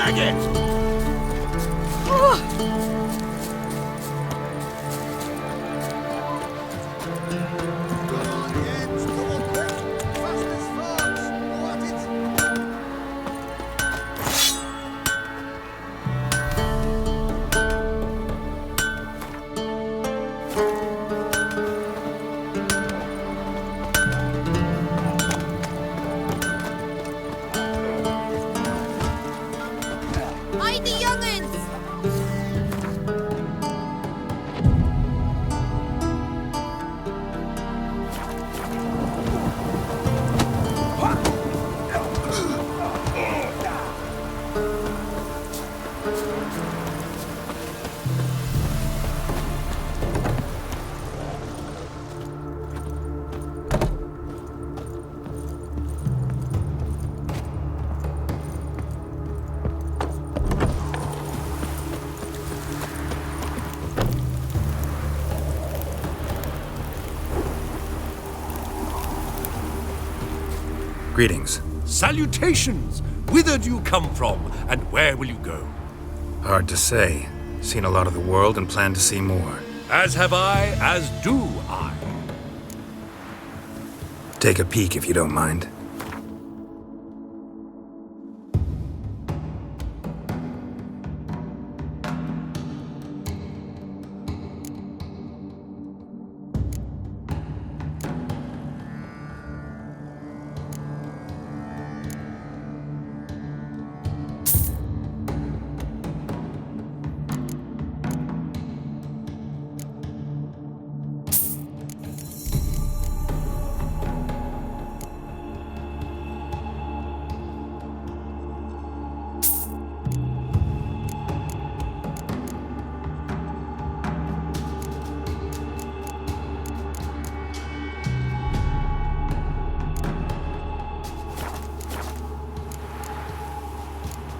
maggot! Hide the young'uns! Greetings. Salutations! Whither do you come from, and where will you go? Hard to say. Seen a lot of the world and plan to see more. As have I, as do I. Take a peek if you don't mind.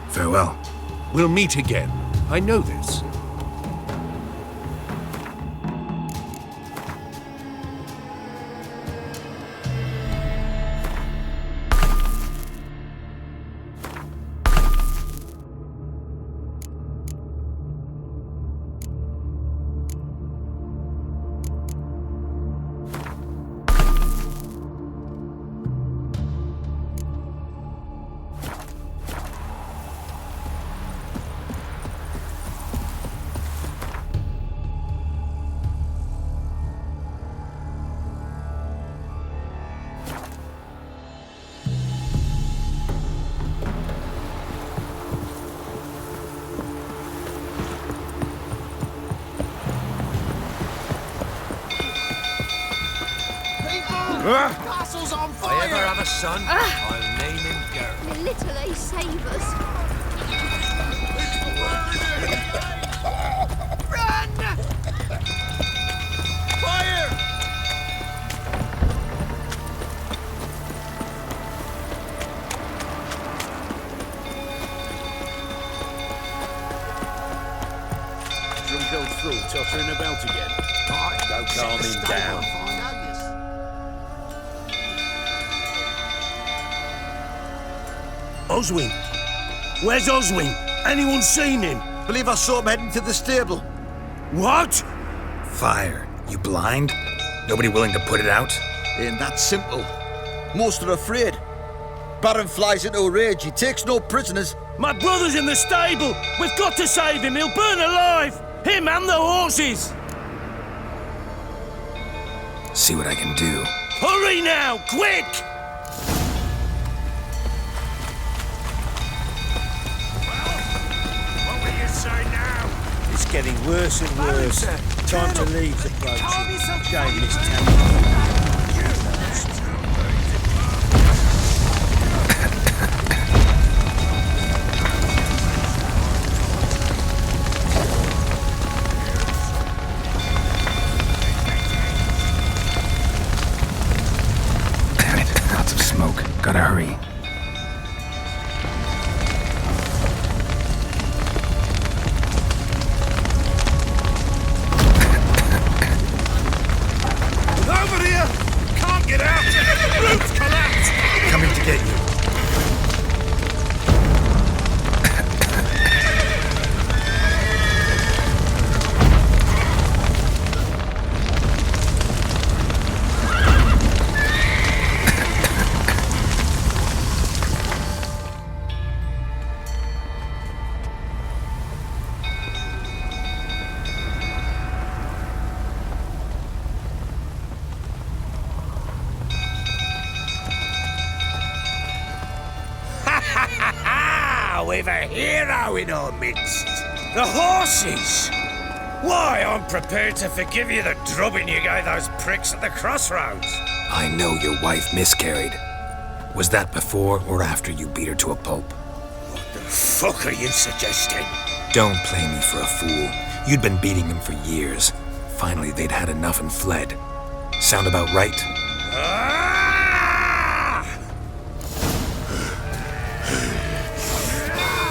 Farewell. We'll meet again. I know this. Castle's on fire! If I ever have a son, I'll name him Geralt. The little ace savers. Run! Fire! Drunk old fool tottering about again. Go calm him down. Oswin! Where's Oswin? Anyone seen him? Believe I saw him heading to the stable. What? Fire. You blind? Nobody willing to put it out? Ain't that simple. Most are afraid. Baron flies into a rage. He takes no prisoners. My brother's in the stable! We've got to save him! He'll burn alive! Him and the horses! See what I can do. Hurry now! Quick! What will you say now? It's getting worse and worse. Time to leave the approaching. Shame this town. Lots of smoke. Gotta hurry. Over here! Can't get out! Roof's collapsed! Coming to get you. we've a hero in our midst. The horses! Why, I'm prepared to forgive you the drubbing you gave those pricks at the crossroads. I know your wife miscarried. Was that before or after you beat her to a pulp? What the fuck are you suggesting? Don't play me for a fool. You'd been beating them for years. Finally, they'd had enough and fled. Sound about right? Ah!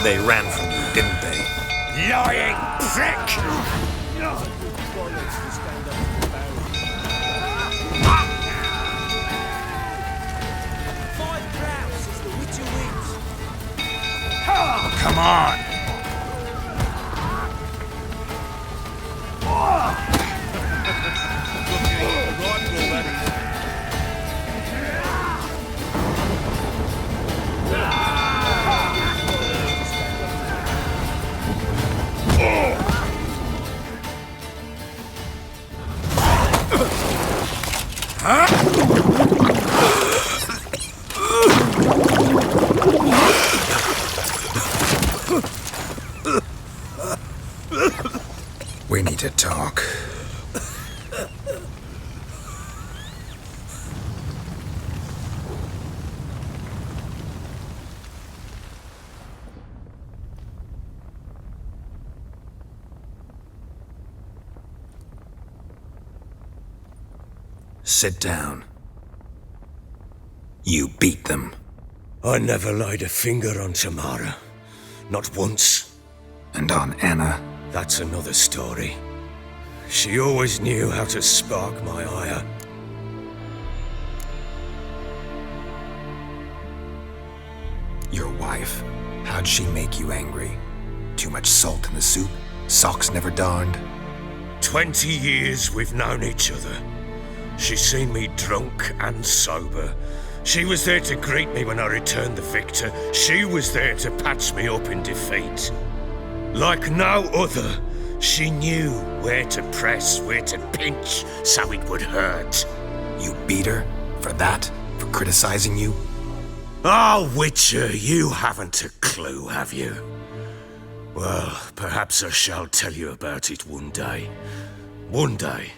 They ran from you, didn't they? Lying prick! Come on! We need to talk. Sit down. You beat them. I never laid a finger on Tamara. Not once. And on Anna. That's another story. She always knew how to spark my ire. Your wife. How'd she make you angry? Too much salt in the soup? Socks never darned? 20 years we've known each other. She's seen me drunk and sober. She was there to greet me when I returned the victor. She was there to patch me up in defeat. Like no other, she knew where to press, where to pinch, so it would hurt. You beat her? For that? For criticizing you? Oh, Witcher, you haven't a clue, have you? Well, perhaps I shall tell you about it one day. One day,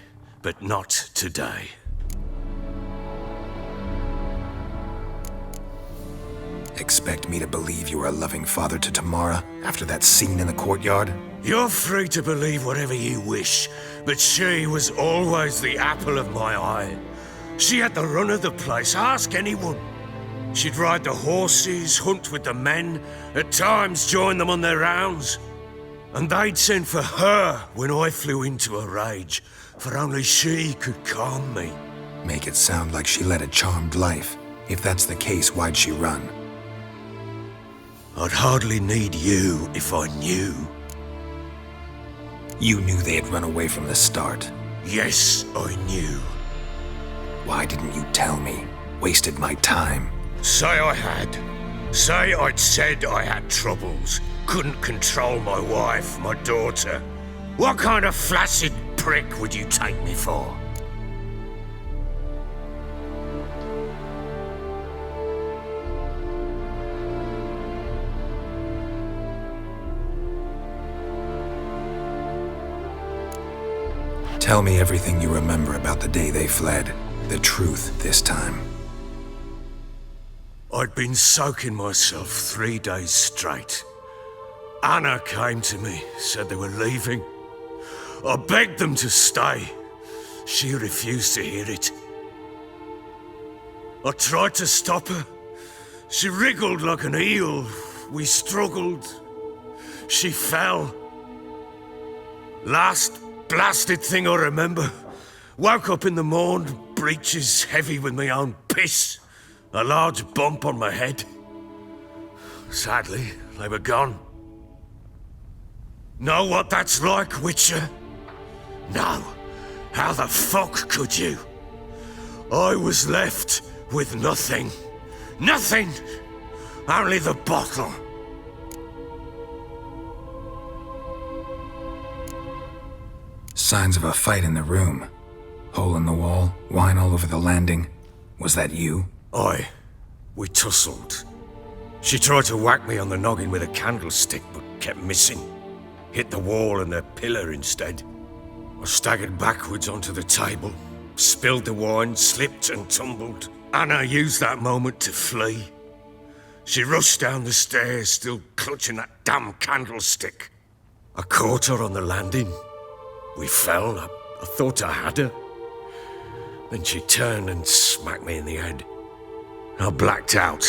but not today. Expect me to believe you were a loving father to Tamara after that scene in the courtyard? You're free to believe whatever you wish, but she was always the apple of my eye. She had the run of the place, ask anyone. She'd ride the horses, hunt with the men, at times join them on their rounds. And they'd send for her when I flew into a rage, for only she could calm me. Make it sound like she led a charmed life. If that's the case, why'd she run? I'd hardly need you if I knew. You knew they had run away from the start. Yes, I knew. Why didn't you tell me? Wasted my time. Say I had. Say I'd said I had troubles. Couldn't control my wife, my daughter. What kind of flaccid prick would you take me for? Tell me everything you remember about the day they fled. The truth this time. I'd been soaking myself 3 days straight. Anna came to me, said they were leaving. I begged them to stay. She refused to hear it. I tried to stop her. She wriggled like an eel. We struggled. She fell. Last blasted thing I remember. Woke up in the morn, breeches heavy with my own piss. A large bump on my head. Sadly, they were gone. Know what that's like, Witcher? No. How the fuck could you? I was left with nothing. Nothing! Only the bottle. Signs of a fight in the room. Hole in the wall, wine all over the landing. Was that you? We tussled. She tried to whack me on the noggin with a candlestick, but kept missing. Hit the wall and the pillar instead. I staggered backwards onto the table, spilled the wine, slipped and tumbled. Anna used that moment to flee. She rushed down the stairs, still clutching that damn candlestick. I caught her on the landing. We fell. I thought I had her. Then she turned and smacked me in the head. I blacked out.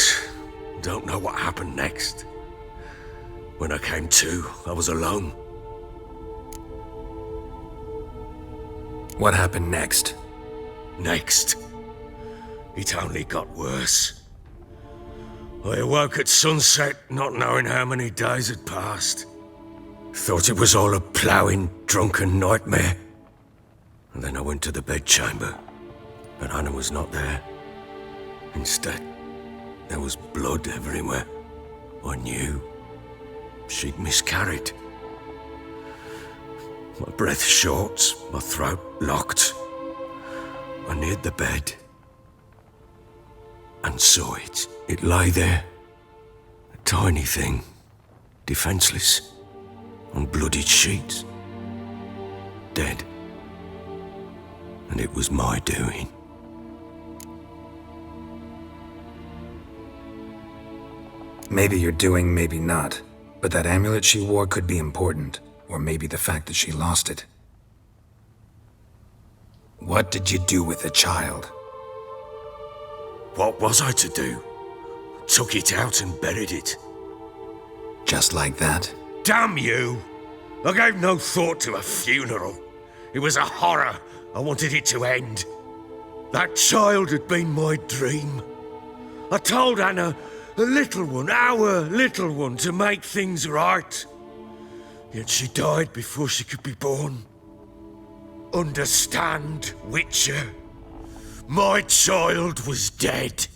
Don't know what happened next. When I came to, I was alone. What happened next? Next, it only got worse. I awoke at sunset, not knowing how many days had passed. Thought it was all a ploughing, drunken nightmare. And then I went to the bedchamber, but Anna was not there. Instead, there was blood everywhere. I knew she'd miscarried. My breath short, my throat locked. I neared the bed and saw it. It lay there, a tiny thing, defenseless, on bloodied sheets, dead. And it was my doing. Maybe you're doing, maybe not. But that amulet she wore could be important. Or maybe the fact that she lost it. What did you do with the child? What was I to do? Took it out and buried it. Just like that? Damn you! I gave no thought to a funeral. It was a horror. I wanted it to end. That child had been my dream. I told Anna, the little one, our little one, to make things right. Yet she died before she could be born. Understand, Witcher? My child was dead.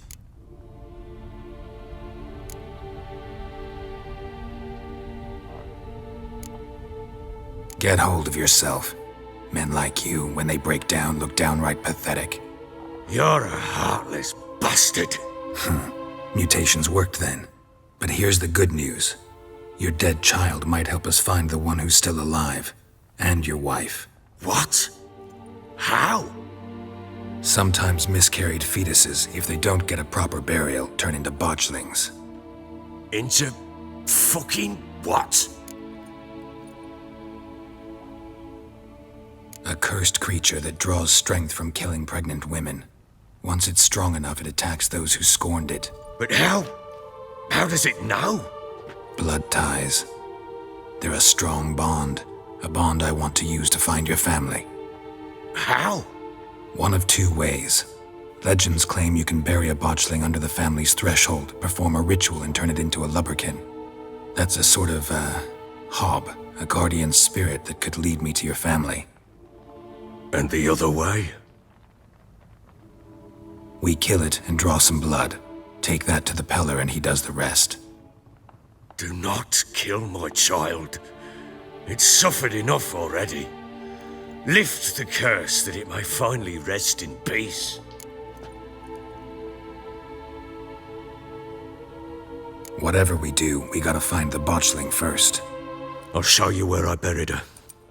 Get hold of yourself. Men like you, when they break down, look downright pathetic. You're a heartless bastard. Mutations worked then. But here's the good news. Your dead child might help us find the one who's still alive. And your wife. What? How? Sometimes miscarried fetuses, if they don't get a proper burial, turn into botchlings. Into fucking what? A cursed creature that draws strength from killing pregnant women. Once it's strong enough, it attacks those who scorned it. But how? How does it know? Blood ties. They're a strong bond. A bond I want to use to find your family. How? One of two ways. Legends claim you can bury a botchling under the family's threshold, perform a ritual, and turn it into a lubberkin. That's a sort of, hob, a guardian spirit that could lead me to your family. And the other way? We kill it and draw some blood. Take that to the Peller and he does the rest. Do not kill my child. It's suffered enough already. Lift the curse that it may finally rest in peace. Whatever we do, we gotta find the botchling first. I'll show you where I buried her,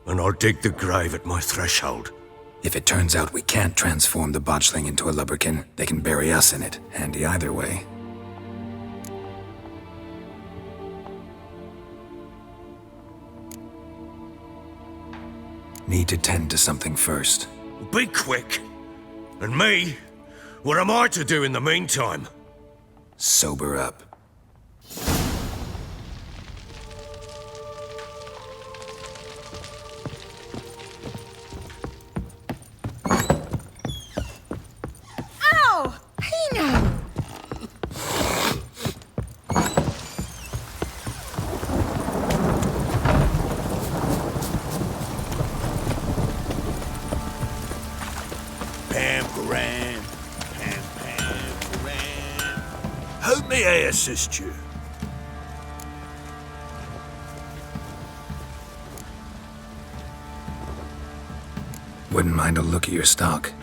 and I'll dig the grave at my threshold. If it turns out we can't transform the botchling into a lubberkin, they can bury us in it. Handy either way. Need to tend to something first. Be quick. And me? What am I to do in the meantime? Sober up. Ow! Hino! Pam-param, pam-pam-param. How may I assist you? Wouldn't mind a look at your stock.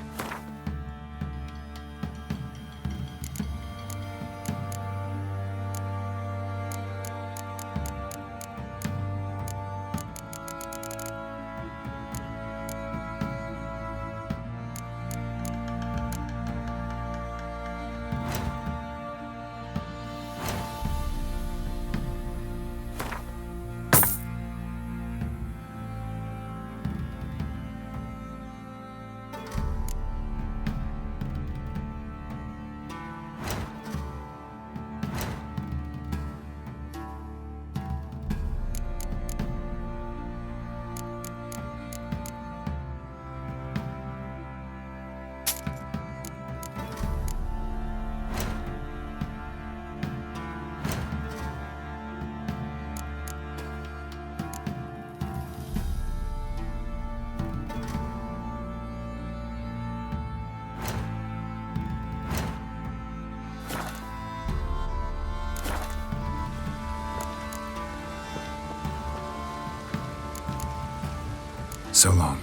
So long.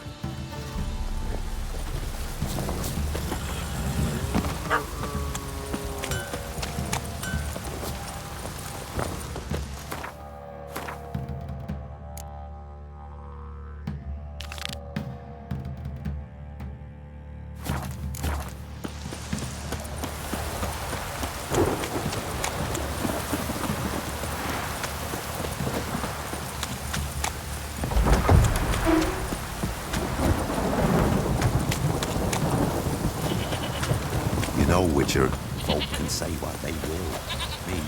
You know, Witcher, folk can say what they will. Me,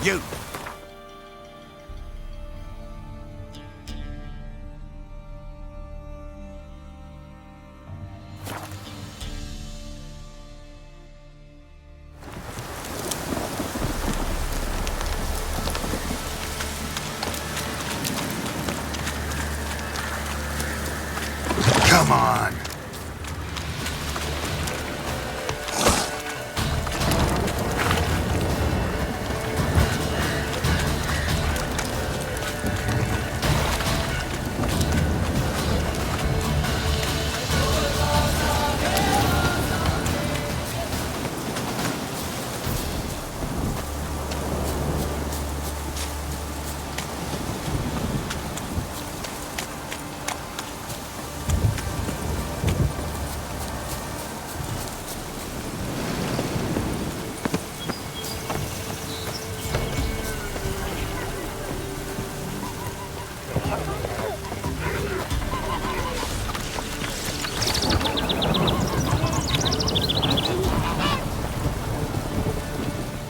You! Come on!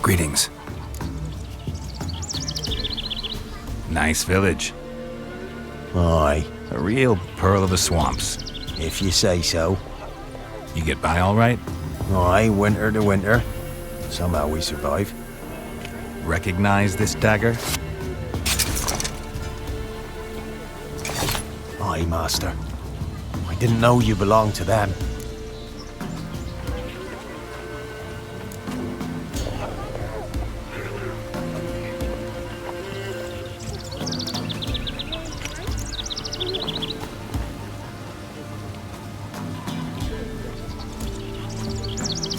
Greetings. Nice village. Aye, A real pearl of the swamps. if you say so. You get by all right? Aye, winter to winter. Somehow we survive. Recognize this dagger? Aye, master. I didn't know you belonged to them.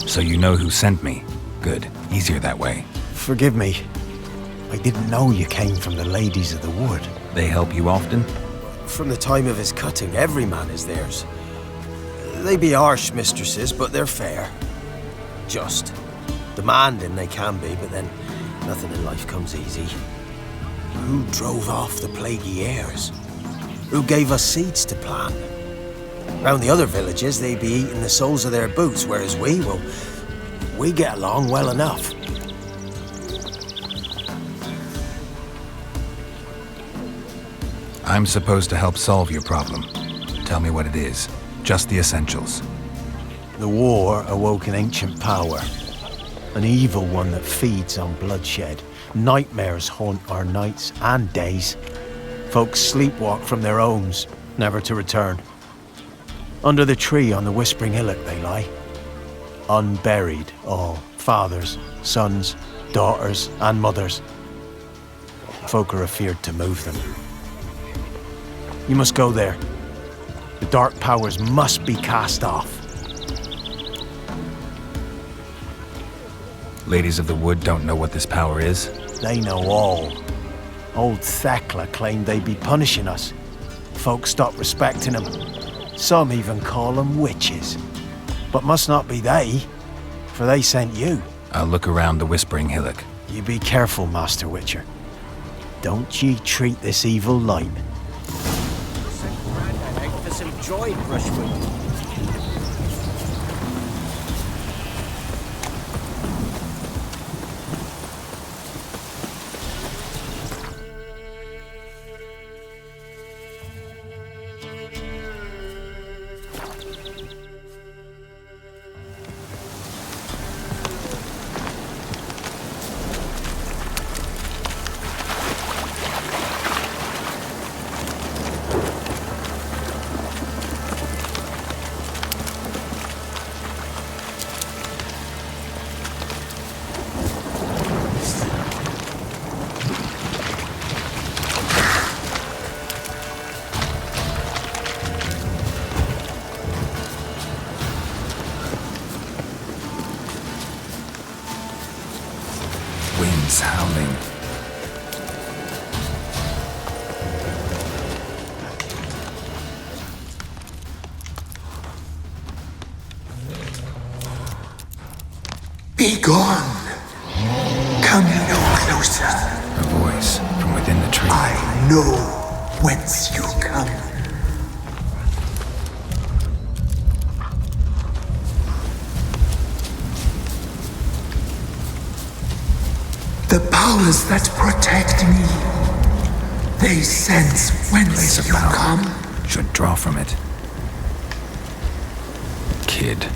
So you know who sent me. Good. Easier that way. Forgive me. I didn't know you came from the ladies of the wood. They help you often? From the time of his cutting, every man is theirs. They be harsh mistresses, but they're fair. Just. Demanding they can be, but then nothing in life comes easy. Who drove off the plaguey airs? Who gave us seeds to plant? Round the other villages, they be eating the soles of their boots, whereas we get along well enough. I'm supposed to help solve your problem. Tell me what it is. Just the essentials. The war awoke an ancient power. An evil one that feeds on bloodshed. Nightmares haunt our nights and days. Folks sleepwalk from their homes, never to return. Under the tree on the Whispering Hillock they lie. Unburied all. Fathers, sons, daughters and mothers. Folk are afeard to move them. You must go there. The dark powers must be cast off. Ladies of the Wood don't know what this power is? They know all. Old Thekla claimed they'd be punishing us. Folk stopped respecting them. Some even call them witches. But must not be they, for they sent you. I'll look around the Whispering Hillock. You be careful, Master Witcher. Don't ye treat this evil light. For some dried brushwood. closer. A voice from within the tree. I know whence you come. The powers that protect me, they sense whence you come. Should draw from it. Kid.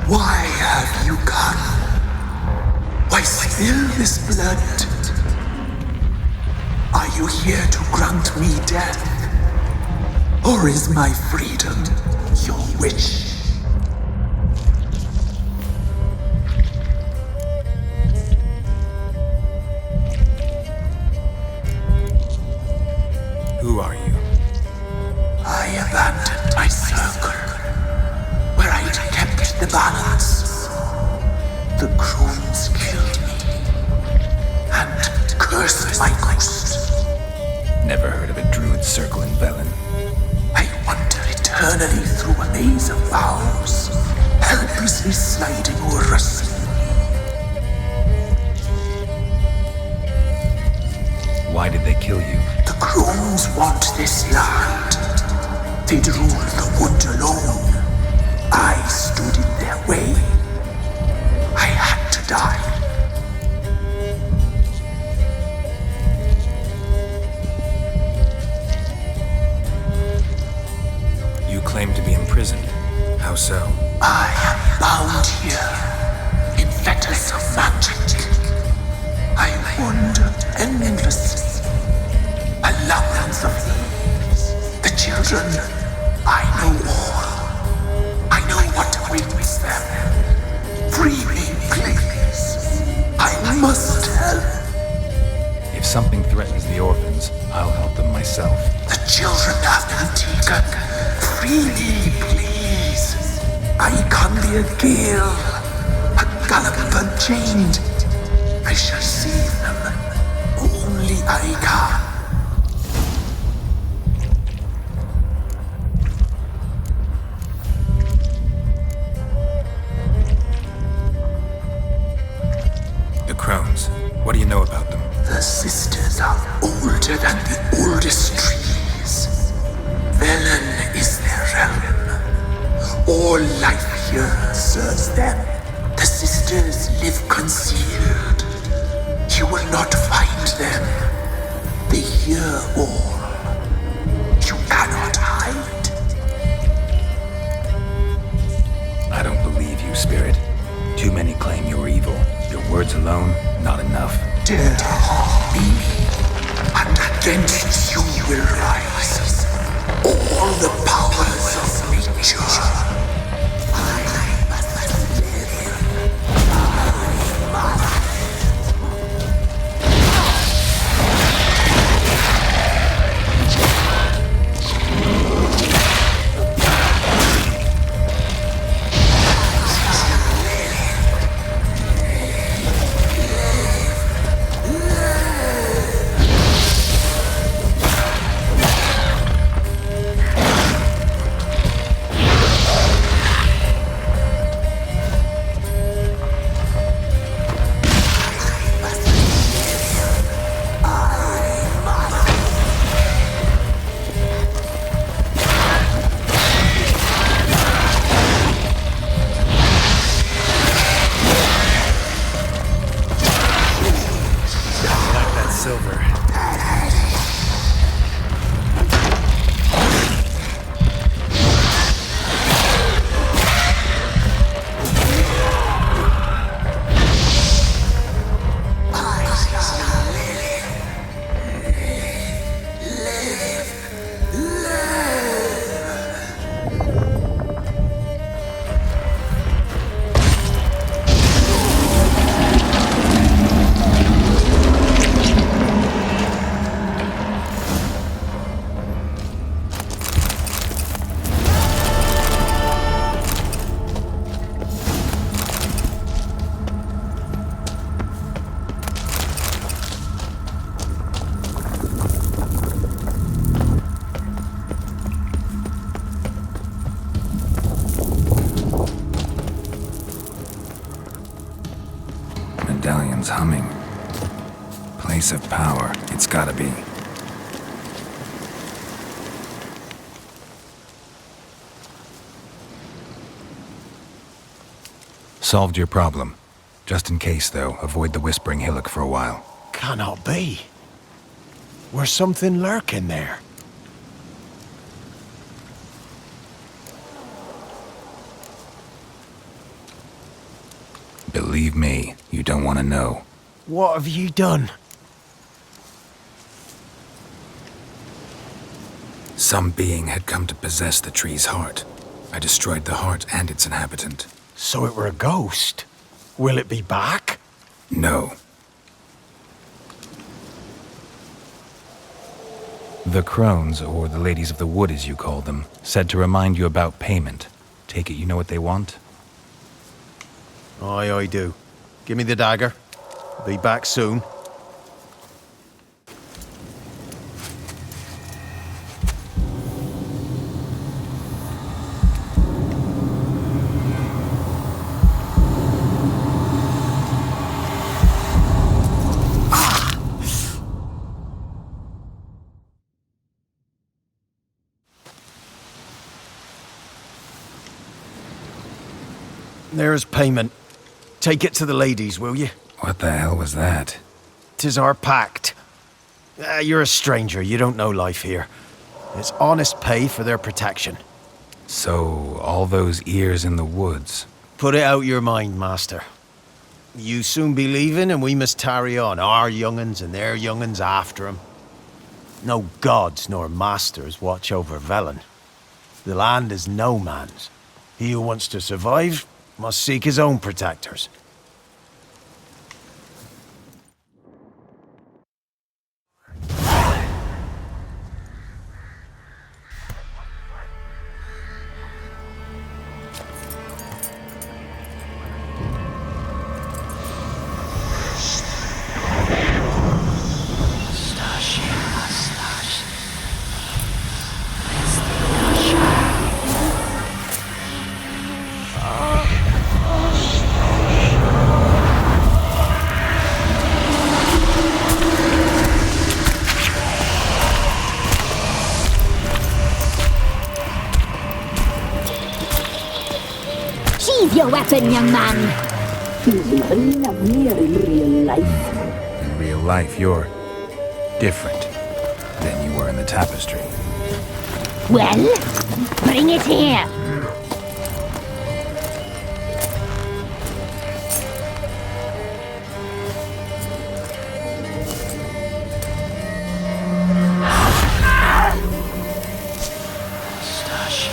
Why have you come? Why spill this blood? Are you here to grant me death? Or is my freedom your wish? Who are you? I abandoned my circle, where I'd kept the balance. The crones killed me, and cursed my ghost. Never heard of a druid circle in Velen. I wander eternally through a maze of vows, helplessly sliding o'er a sea. Why did they kill you? The crones want this land. They'd rule the wood alone. I stood in their way. I had to die. You claim to be imprisoned. How so? I am bound here in fetters of magic. I wander endlessly, a labyrinth of thieves. The children, I know all. I know what awaits them. Free me, please. I must help. If something threatens the orphans, I'll help them myself. The children have been taken. Free me, please. I can be a gale, a gallop unchained. I shall save them. Only I can. The crones. What do you know about them? The sisters are older than the oldest trees. Velen is their realm. All life here serves them. The sisters live concealed. You will not find them. They hear all. You cannot hide. I don't believe you, Spirit. Too many claim you're evil. Your words alone, not enough. Dare harm me, and against you will rise all the powers of nature. I must live. I must. one's humming. Place of power, it's gotta be. Solved your problem. Just in case, though, avoid the Whispering Hillock for a while. Cannot be. Where's something lurking there? Believe me, you don't want to know. What have you done? Some being had come to possess the tree's heart. I destroyed the heart and its inhabitant. So it were a ghost. Will it be back? No. The crones, or the ladies of the wood as you call them, said to remind you about payment. Take it you know what they want? Aye, I do. Give me the dagger. Be back soon. There's payment. Take it to the ladies, will you? What the hell was that? 'Tis our pact. You're a stranger, you don't know life here. It's honest pay for their protection. So, all those ears in the woods. Put it out your mind, master. You soon be leaving and we must tarry on, our young'uns and their young'uns after 'em. No gods nor masters watch over Velen. The land is no man's. He who wants to survive must seek his own protectors. Sheathe your weapon, young man! He's even lovelier in real life. In real life, you're different than you were in the tapestry. Well, bring it here!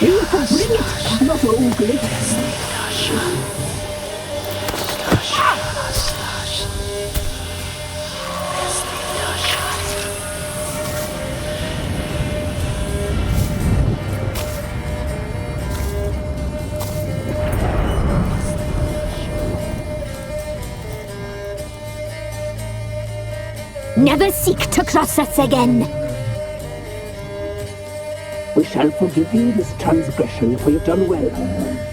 You can bring it, not ugly. Never seek to cross us again. We shall forgive you this transgression, for you've done well.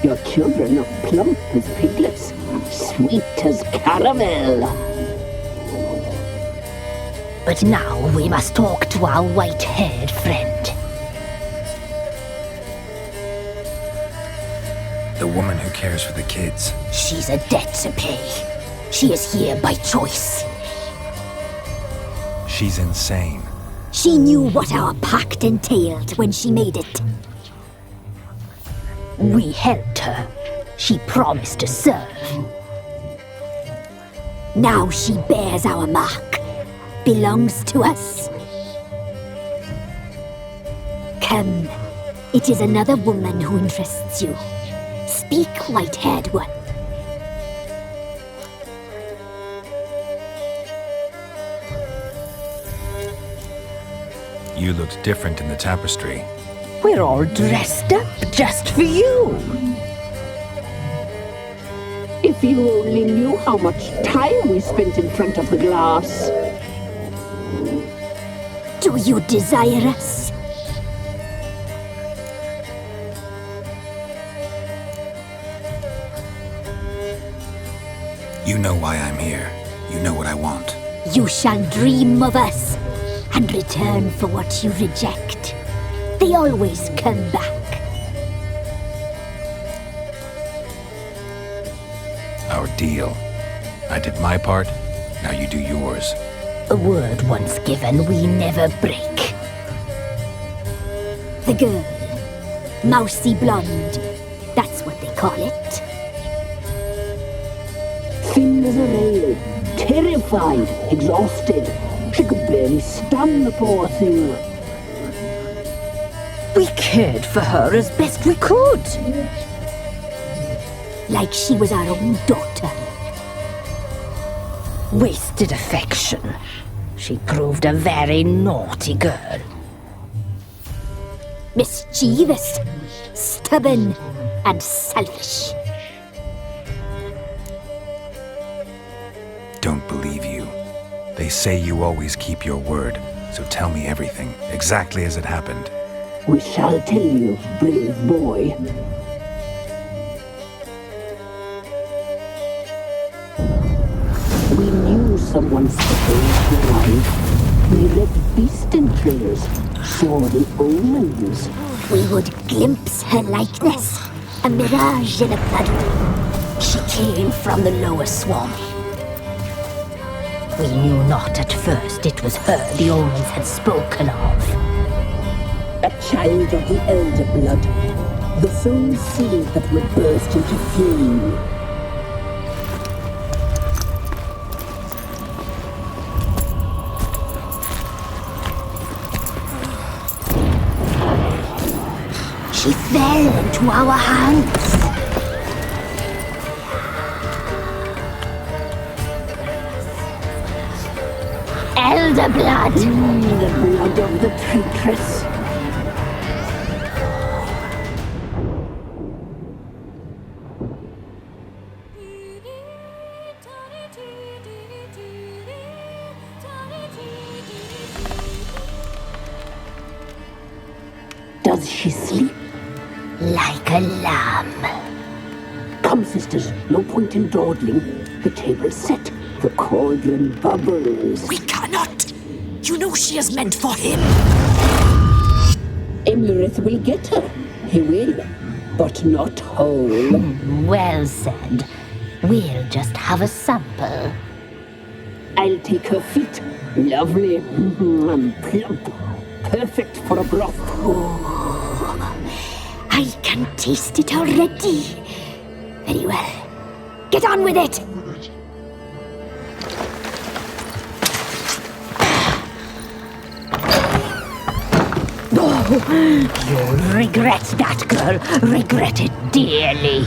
Your children are plump as piglets, sweet as caramel. But now we must talk to our white-haired friend. The woman who cares for the kids. She's a debt to pay. She is here by choice. She's insane. She knew what our pact entailed when she made it. We helped her. She promised to serve. Now she bears our mark. Belongs to us. Come. It is another woman who interests you. Speak, white-haired one. You looked different in the tapestry. We're all dressed up just for you. If you only knew how much time we spent in front of the glass. Do you desire us? You know why I'm here. You know what I want. You shall dream of us and return for what you reject. They always come back. Our deal. I did my part, now you do yours. A word once given, we never break. The girl. Mousy blonde. That's what they call it. Thin as a rail, terrified, exhausted. She could barely stand, the poor thing. We cared for her as best we could. Like she was our own daughter. Wasted affection. She proved a very naughty girl. Mischievous, stubborn, and selfish. Don't believe you. They say you always keep your word, so tell me everything, exactly as it happened. We shall tell you, brave boy. We knew someone supposed to arrive. We read beast entrails, saw the omens. We would glimpse her likeness, a mirage in a puddle. She came from the lower swamp. We knew not at first it was her the omens had spoken of. A child of the elder blood, the soul seed that would burst into flame. She fell into our hands. Elder blood. The blood of the traitress. Does she sleep? Like a lamb. Come, sisters, no point in dawdling. The table's set. The cauldron bubbles. We cannot! You know she is meant for him! Emlyrith will get her. He will, but not whole. Well said. We'll just have a sample. I'll take her feet. Lovely. Plump. Perfect for a broth. I can taste it already. Very well. Get on with it! Oh, you'll regret that, girl. Regret it dearly.